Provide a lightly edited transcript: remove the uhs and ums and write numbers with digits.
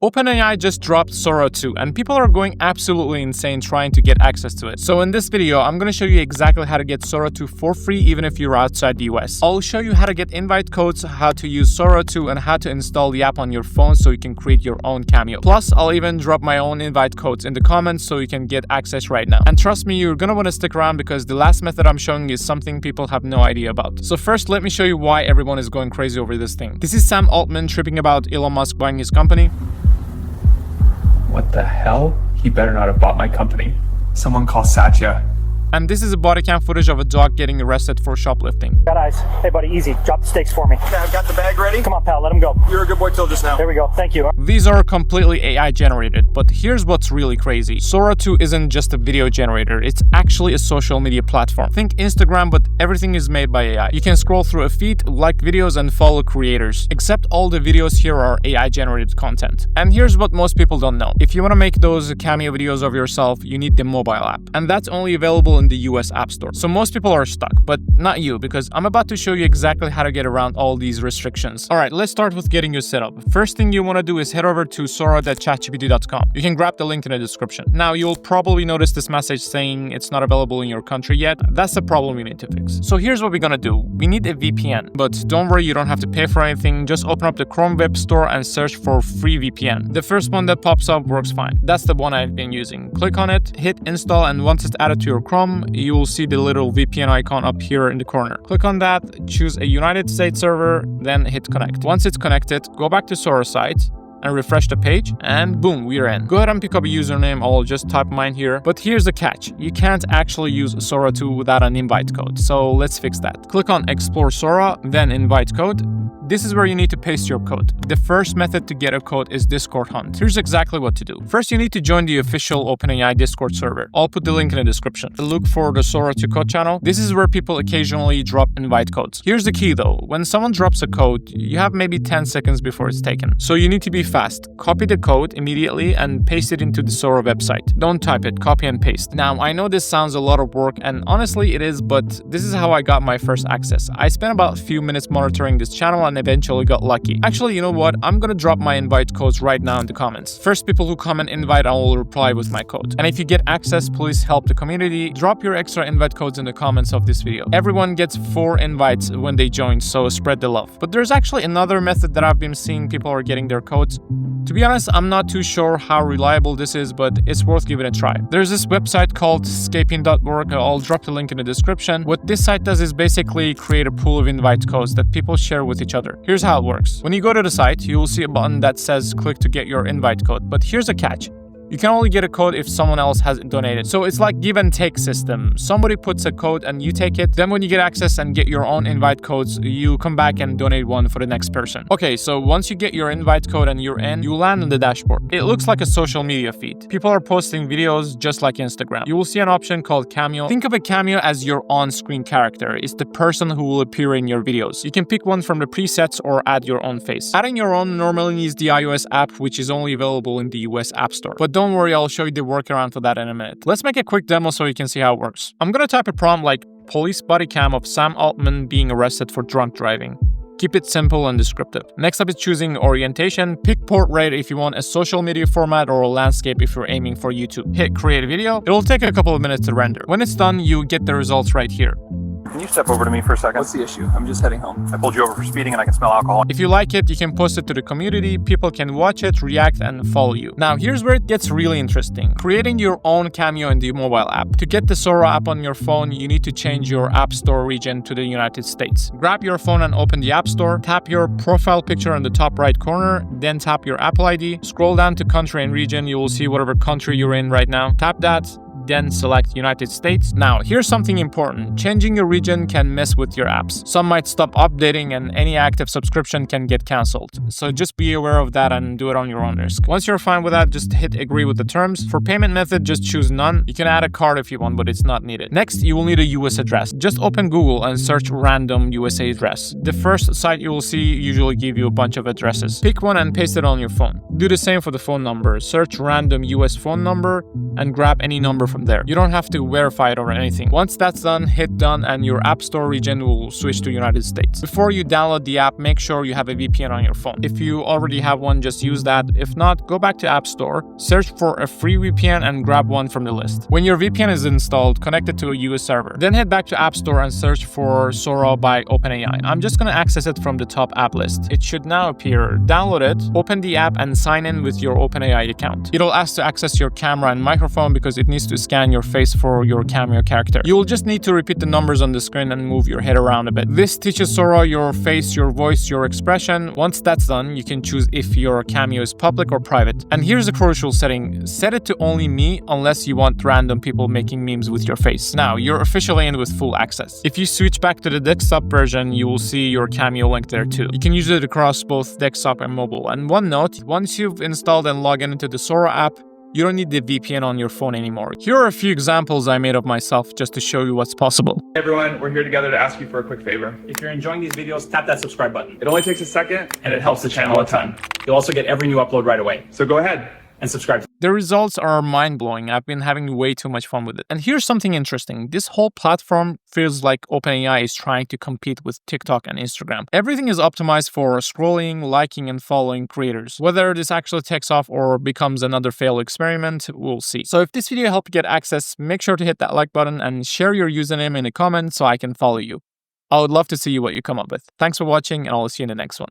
OpenAI just dropped Sora 2, and people are going absolutely insane trying to get access to it. So in this video, I'm going to show you exactly how to get Sora 2 for free even if you're outside the US. I'll show you how to get invite codes, how to use Sora 2, and how to install the app on your phone so you can create your own cameo. Plus, I'll even drop my own invite codes in the comments so you can get access right now. And trust me, you're going to want to stick around because the last method I'm showing is something people have no idea about. So first, let me show you why everyone is going crazy over this thing. This is Sam Altman tripping about Elon Musk buying his company. What the hell? He better not have bought my company. Someone call Satya. And this is a body cam footage of a dog getting arrested for shoplifting. Got eyes. Hey, buddy, easy. Drop the stakes for me. Okay, I've got the bag ready. Come on, pal. Let him go. You're a good boy till just now. There we go. Thank you. These are completely AI generated, but here's what's really crazy. Sora 2 isn't just a video generator, it's actually a social media platform. Think Instagram, but everything is made by AI. You can scroll through a feed, like videos, and follow creators. Except all the videos here are AI generated content. And here's what most people don't know. If you want to make those cameo videos of yourself, you need the mobile app. And that's only available in the US App Store. So most people are stuck, but not you, because I'm about to show you exactly how to get around all these restrictions. Alright, let's start with getting you set up. First thing you want to do is head over to sora.chatgpt.com. You can grab the link in the description. Now, you'll probably notice this message saying it's not available in your country yet. That's the problem you need to fix. So here's what we're gonna do. We need a VPN, but don't worry, you don't have to pay for anything. Just open up the Chrome Web Store and search for free VPN. The first one that pops up works fine. That's the one I've been using. Click on it, hit install, and once it's added to your Chrome, you will see the little VPN icon up here in the corner. Click on that, choose a United States server, then hit connect. Once it's connected, go back to Sora site and refresh the page, and boom, we're in. Go ahead and pick up a username. I'll just type mine here. But here's the catch. You can't actually use Sora 2 without an invite code. So let's fix that. Click on Explore Sora, then Invite Code. This is where you need to paste your code. The first method to get a code is Discord Hunt. Here's exactly what to do. First, you need to join the official OpenAI Discord server. I'll put the link in the description. Look for the Sora 2 code channel. This is where people occasionally drop invite codes. Here's the key though. When someone drops a code, you have maybe 10 seconds before it's taken. So you need to be fast. Copy the code immediately and paste it into the Sora website. Don't type it, copy and paste. Now, I know this sounds a lot of work, and honestly it is, but this is how I got my first access. I spent about a few minutes monitoring this channel and eventually got lucky. Actually, you know what? I'm gonna drop my invite codes right now in the comments. First people who comment invite, I will reply with my code. And if you get access, please help the community. Drop your extra invite codes in the comments of this video. Everyone gets 4 invites when they join, so spread the love. But there's actually another method that I've been seeing people are getting their codes. To be honest, I'm not too sure how reliable this is, but it's worth giving it a try. There's this website called escaping.org. I'll drop the link in the description. What this site does is basically create a pool of invite codes that people share with each other. Here's how it works. When you go to the site, you will see a button that says click to get your invite code. But here's a catch. You can only get a code if someone else has donated. So it's like give and take system. Somebody puts a code and you take it. Then when you get access and get your own invite codes, you come back and donate one for the next person. Okay, so once you get your invite code and you're in, you land on the dashboard. It looks like a social media feed. People are posting videos just like Instagram. You will see an option called cameo. Think of a cameo as your on-screen character. It's the person who will appear in your videos. You can pick one from the presets or add your own face. Adding your own normally needs the iOS app, which is only available in the US App Store. But don't worry, I'll show you the workaround for that in a minute. Let's make a quick demo so you can see how it works. I'm gonna type a prompt like police body cam of Sam Altman being arrested for drunk driving. Keep it simple and descriptive. Next up is choosing orientation. Pick portrait if you want a social media format or a landscape if you're aiming for YouTube. Hit create video. It'll take a couple of minutes to render. When it's done, you get the results right here. Can you step over to me for a second? What's the issue? I'm just heading home. I pulled you over for speeding and I can smell alcohol. If you like it, you can post it to the community. People can watch it, react, and follow you. Now, here's where it gets really interesting. Creating your own cameo in the mobile app. To get the Sora app on your phone, you need to change your App Store region to the United States. Grab your phone and open the App Store. Tap your profile picture in the top right corner. Then tap your Apple ID. Scroll down to country and region. You will see whatever country you're in right now. Tap that. Then select United States. Now, here's something important. Changing your region can mess with your apps. Some might stop updating and any active subscription can get cancelled. So just be aware of that and do it on your own risk. Once you're fine with that, just hit agree with the terms. For payment method, just choose none. You can add a card if you want, but it's not needed. Next, you will need a US address. Just open Google and search random USA address. The first site you will see usually give you a bunch of addresses. Pick one and paste it on your phone. Do the same for the phone number. Search random US phone number and grab any number from from there. You don't have to verify it or anything. Once that's done, hit done and your App Store region will switch to United States. Before you download the app, make sure you have a VPN on your phone. If you already have one, just use that. If not, go back to App Store, search for a free VPN and grab one from the list. When your VPN is installed, connect it to a US server. Then head back to App Store and search for Sora by OpenAI. I'm just gonna access it from the top app list. It should now appear. Download it, open the app and sign in with your OpenAI account. It'll ask to access your camera and microphone because it needs to scan your face for your cameo character. You will just need to repeat the numbers on the screen and move your head around a bit. This teaches Sora your face, your voice, your expression. Once that's done, you can choose if your cameo is public or private. And here's a crucial setting. Set it to only me unless you want random people making memes with your face. Now, you're officially in with full access. If you switch back to the desktop version, you will see your cameo link there too. You can use it across both desktop and mobile. And one note, once you've installed and logged into the Sora app, you don't need the VPN on your phone anymore. Here are a few examples I made of myself just to show you what's possible. Hey everyone, we're here together to ask you for a quick favor. If you're enjoying these videos, tap that subscribe button. It only takes a second and it helps the channel a ton. You'll also get every new upload right away. So go ahead. And subscribe. The results are mind-blowing. I've been having way too much fun with it. And here's something interesting. This whole platform feels like OpenAI is trying to compete with TikTok and Instagram. Everything is optimized for scrolling, liking, and following creators. Whether this actually takes off or becomes another failed experiment, we'll see. So if this video helped you get access, make sure to hit that like button and share your username in the comments so I can follow you. I would love to see what you come up with. Thanks for watching, and I'll see you in the next one.